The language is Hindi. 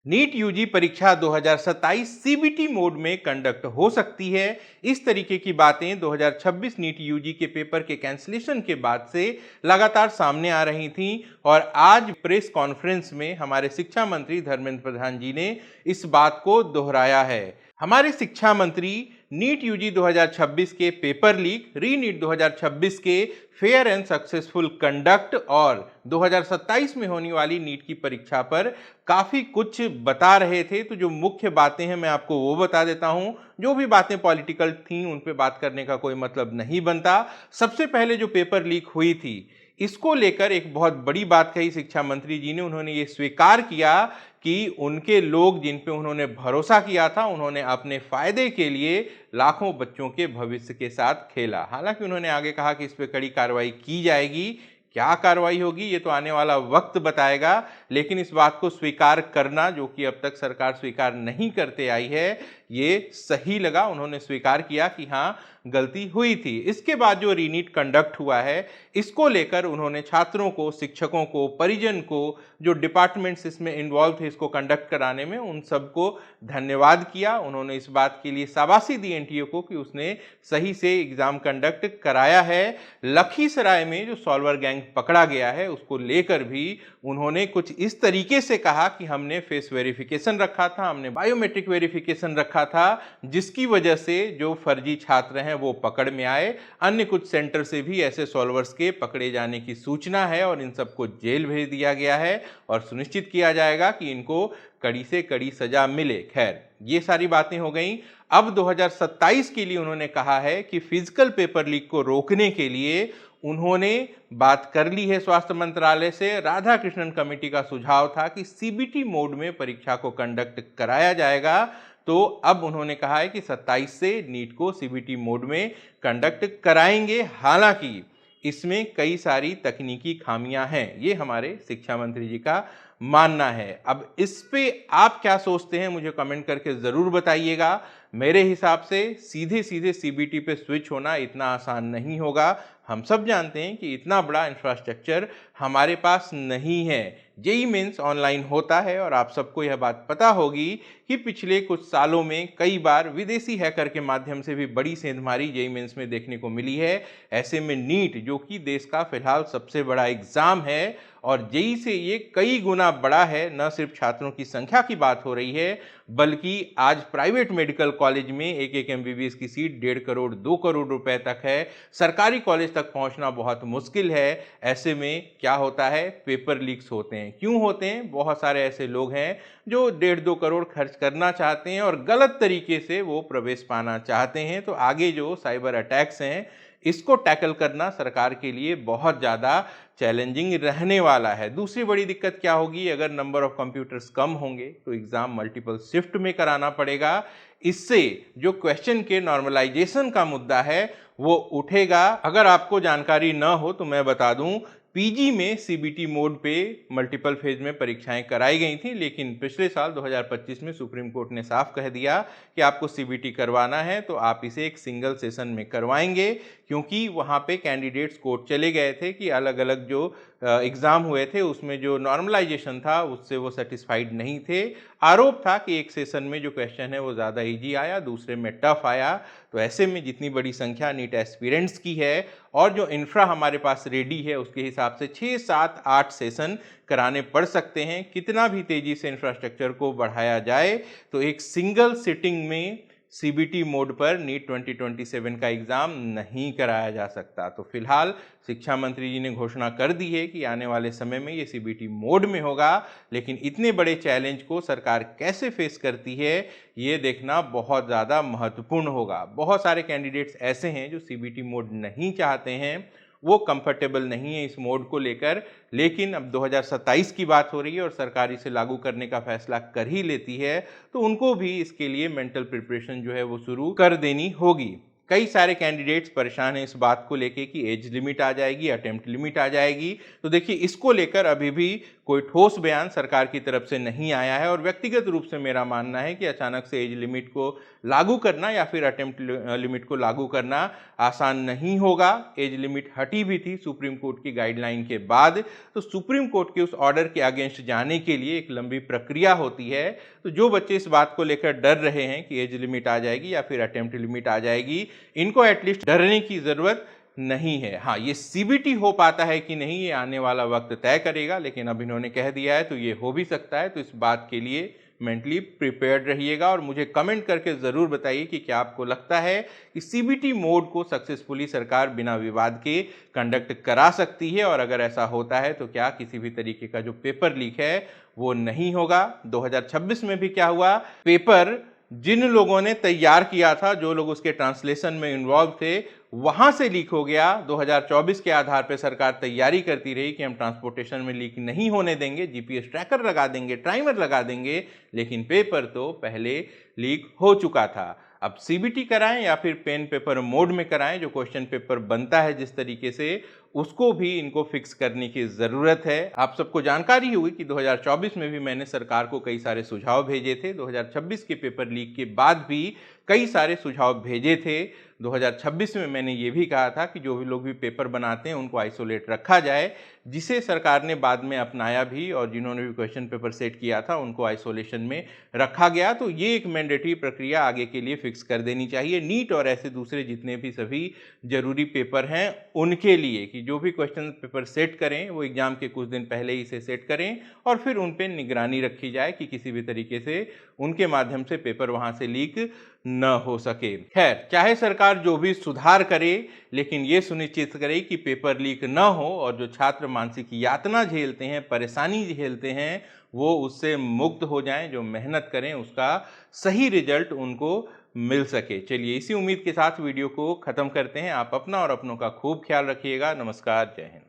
नीट यूजी परीक्षा 2027 सीबीटी मोड में कंडक्ट हो सकती है। इस तरीके की बातें 2026 नीट यूजी के पेपर के कैंसिलेशन के बाद से लगातार सामने आ रही थीं और आज प्रेस कॉन्फ्रेंस में हमारे शिक्षा मंत्री धर्मेंद्र प्रधान जी ने इस बात को दोहराया है। हमारे शिक्षा मंत्री नीट यूजी 2026 के पेपर लीक, री नीट 2026 के फेयर एंड सक्सेसफुल कंडक्ट और 2027 में होने वाली नीट की परीक्षा पर काफी कुछ बता रहे थे। तो जो मुख्य बातें हैं मैं आपको वो बता देता हूं। जो भी बातें पॉलिटिकल थी उन पे बात करने का कोई मतलब नहीं बनता। सबसे पहले जो पेपर लीक हुई थी इसको लेकर एक बहुत बड़ी बात कही शिक्षा मंत्री जी ने। उन्होंने ये स्वीकार किया कि उनके लोग जिन पे उन्होंने भरोसा किया था उन्होंने अपने फायदे के लिए लाखों बच्चों के भविष्य के साथ खेला। हालांकि उन्होंने आगे कहा कि इस पे कड़ी कार्रवाई की जाएगी। क्या कार्रवाई होगी ये तो आने वाला वक्त बताएगा, लेकिन इस बात को स्वीकार करना जो कि अब तक सरकार स्वीकार नहीं करते आई है ये सही लगा। उन्होंने स्वीकार किया कि हाँ गलती हुई थी। इसके बाद जो रीनीट कंडक्ट हुआ है इसको लेकर उन्होंने छात्रों को, शिक्षकों को, परिजन को, जो डिपार्टमेंट्स इसमें इन्वॉल्व थे इसको कंडक्ट कराने में, उन सबको धन्यवाद किया। उन्होंने इस बात के लिए शाबाशी दी एनटीए को कि उसने सही से एग्जाम कंडक्ट कराया है। लखीसराय में जो सॉल्वर गैंग पकड़ा गया है उसको लेकर भी उन्होंने कुछ इस तरीके से कहा कि हमने फेस वेरिफिकेशन रखा था, हमने बायोमेट्रिक वेरिफिकेशन रखा था, जिसकी वजह से जो फर्जी छात्र हैं वो पकड़ में आए। अन्य कुछ सेंटर से भी ऐसे सॉल्वर्स के पकड़े जाने की सूचना है और इन सबको जेल भेज दिया गया है और सुनिश्चित किया जाएगा कि इनको कड़ी से कड़ी सजा मिले। खैर ये सारी बातें हो गई। अब 2027 के लिए उन्होंने कहा है कि फिजिकल पेपर लीक को रोकने के लिए उन्होंने बात कर ली है स्वास्थ्य मंत्रालय से। राधाकृष्णन कमेटी का सुझाव था कि सीबीटी मोड में परीक्षा को कंडक्ट कराया जाएगा, तो अब उन्होंने कहा है कि 27 से नीट को सीबीटी मोड में कंडक्ट कराएंगे। हालांकि इसमें कई सारी तकनीकी खामियां हैं, ये हमारे शिक्षा मंत्री जी का मानना है। अब इस पे आप क्या सोचते हैं मुझे कमेंट करके जरूर बताइएगा। मेरे हिसाब से सीधे सीधे सीबीटी पे स्विच होना इतना आसान नहीं होगा। हम सब जानते हैं कि इतना बड़ा इंफ्रास्ट्रक्चर हमारे पास नहीं है। जेईई मेंस ऑनलाइन होता है और आप सबको यह बात पता होगी कि पिछले कुछ सालों में कई बार विदेशी हैकर के माध्यम से भी बड़ी सेंधमारी जेईई मेंस में देखने को मिली है। ऐसे में नीट जो कि देश का फिलहाल सबसे बड़ा एग्जाम है और जेईई से ये कई गुना बड़ा है, न सिर्फ छात्रों की संख्या की बात हो रही है बल्कि आज प्राइवेट मेडिकल कॉलेज में एक एमबीबीएस की सीट 1.5 करोड़ 2 करोड़ रुपए तक है। सरकारी कॉलेज तक पहुंचना बहुत मुश्किल है। ऐसे में क्या होता है, पेपर लीक्स होते हैं। क्यों होते हैं? बहुत सारे ऐसे लोग हैं जो 1.5-2 करोड़ खर्च करना चाहते हैं और गलत तरीके से वो प्रवेश पाना चाहते हैं। तो आगे जो साइबर अटैक्स हैं इसको टैकल करना सरकार के लिए बहुत ज़्यादा चैलेंजिंग रहने वाला है। दूसरी बड़ी दिक्कत क्या होगी, अगर नंबर ऑफ कंप्यूटर्स कम होंगे तो एग्जाम मल्टीपल शिफ्ट में कराना पड़ेगा। इससे जो क्वेश्चन के नॉर्मलाइजेशन का मुद्दा है वो उठेगा। अगर आपको जानकारी न हो तो मैं बता दूं, पीजी में सीबीटी मोड पे मल्टीपल फेज में परीक्षाएं कराई गई थी, लेकिन पिछले साल 2025 में सुप्रीम कोर्ट ने साफ कह दिया कि आपको सीबीटी करवाना है तो आप इसे एक सिंगल सेशन में करवाएंगे, क्योंकि वहां पे कैंडिडेट्स कोर्ट चले गए थे कि अलग अलग जो एग्जाम हुए थे उसमें जो नॉर्मलाइजेशन था उससे वो सेटिस्फाइड नहीं थे। आरोप था कि एक सेशन में जो क्वेश्चन है वो ज़्यादा इजी आया, दूसरे में टफ आया। तो ऐसे में जितनी बड़ी संख्या नीट एस्पिरेंट्स की है और जो इंफ्रा हमारे पास रेडी है उसके हिसाब से 6, 7, 8 सेशन कराने पड़ सकते हैं। कितना भी तेजी से इंफ्रास्ट्रक्चर को बढ़ाया जाए तो एक सिंगल सिटिंग में सीबीटी मोड पर नीट 2027 का एग्जाम नहीं कराया जा सकता। तो फिलहाल शिक्षा मंत्री जी ने घोषणा कर दी है कि आने वाले समय में ये सीबीटी मोड में होगा, लेकिन इतने बड़े चैलेंज को सरकार कैसे फेस करती है ये देखना बहुत ज़्यादा महत्वपूर्ण होगा। बहुत सारे कैंडिडेट्स ऐसे हैं जो सीबीटी मोड नहीं चाहते हैं, वो कंफर्टेबल नहीं है इस मोड को लेकर, लेकिन अब 2027 की बात हो रही है और सरकार इसे लागू करने का फैसला कर ही लेती है तो उनको भी इसके लिए मेंटल प्रिपरेशन जो है वो शुरू कर देनी होगी। कई सारे कैंडिडेट्स परेशान हैं इस बात को लेके कि एज लिमिट आ जाएगी, अटेम्प्ट लिमिट आ जाएगी। तो देखिए इसको लेकर अभी भी कोई ठोस बयान सरकार की तरफ से नहीं आया है और व्यक्तिगत रूप से मेरा मानना है कि अचानक से एज लिमिट को लागू करना या फिर अटेम्प्ट लिमिट को लागू करना आसान नहीं होगा। एज लिमिट हटी भी थी सुप्रीम कोर्ट की गाइडलाइन के बाद, तो सुप्रीम कोर्ट के उस ऑर्डर के अगेंस्ट जाने के लिए एक लंबी प्रक्रिया होती है। तो जो बच्चे इस बात को लेकर डर रहे हैं कि एज लिमिट आ जाएगी या फिर अटेम्प्ट लिमिट आ जाएगी, इनको एटलीस्ट डरने की जरूरत नहीं है। हाँ, ये सीबीटी हो पाता है कि नहीं, ये आने वाला वक्त तय करेगा, लेकिन अब इन्होंने कह दिया है तो ये हो भी सकता है। तो इस बात के लिए मेंटली प्रिपेयर्ड रहिएगा और मुझे कमेंट करके ज़रूर बताइए कि क्या आपको लगता है कि सीबीटी मोड को सक्सेसफुली सरकार बिना विवाद के कंडक्ट करा सकती है, और अगर ऐसा होता है तो क्या किसी भी तरीके का जो पेपर लीक है वो नहीं होगा। 2026 में भी क्या हुआ, पेपर जिन लोगों ने तैयार किया था, जो लोग उसके ट्रांसलेशन में इन्वॉल्व थे, वहां से लीक हो गया। 2024 के आधार पर सरकार तैयारी करती रही कि हम ट्रांसपोर्टेशन में लीक नहीं होने देंगे, जीपीएस ट्रैकर लगा देंगे, टाइमर लगा देंगे, लेकिन पेपर तो पहले लीक हो चुका था। अब सीबीटी कराएं या फिर पेन पेपर मोड में कराएं, जो क्वेश्चन पेपर बनता है जिस तरीके से, उसको भी इनको फिक्स करने की ज़रूरत है। आप सबको जानकारी हुई कि 2024 में भी मैंने सरकार को कई सारे सुझाव भेजे थे, 2026 के पेपर लीक के बाद भी कई सारे सुझाव भेजे थे। 2026 में मैंने ये भी कहा था कि जो भी लोग भी पेपर बनाते हैं उनको आइसोलेट रखा जाए, जिसे सरकार ने बाद में अपनाया भी, और जिन्होंने भी क्वेश्चन पेपर सेट किया था उनको आइसोलेशन में रखा गया। तो ये एक मैंडेटरी प्रक्रिया आगे के लिए फिक्स कर देनी चाहिए नीट और ऐसे दूसरे जितने भी सभी जरूरी पेपर हैं उनके लिए, कि जो भी क्वेश्चन पेपर सेट करें वो एग्जाम के कुछ दिन पहले ही इसे सेट करें और फिर उन पर निगरानी रखी जाए कि किसी भी तरीके से उनके माध्यम से पेपर वहां से लीक न हो सके। खैर, चाहे सरकार जो भी सुधार करे, लेकिन ये सुनिश्चित करे कि पेपर लीक न हो और जो छात्र मानसिक यातना झेलते हैं, परेशानी झेलते हैं, वो उससे मुक्त हो जाएं, जो मेहनत करें उसका सही रिजल्ट उनको मिल सके। चलिए, इसी उम्मीद के साथ वीडियो को खत्म करते हैं। आप अपना और अपनों का खूब ख्याल रखिएगा। नमस्कार, जय हिंद।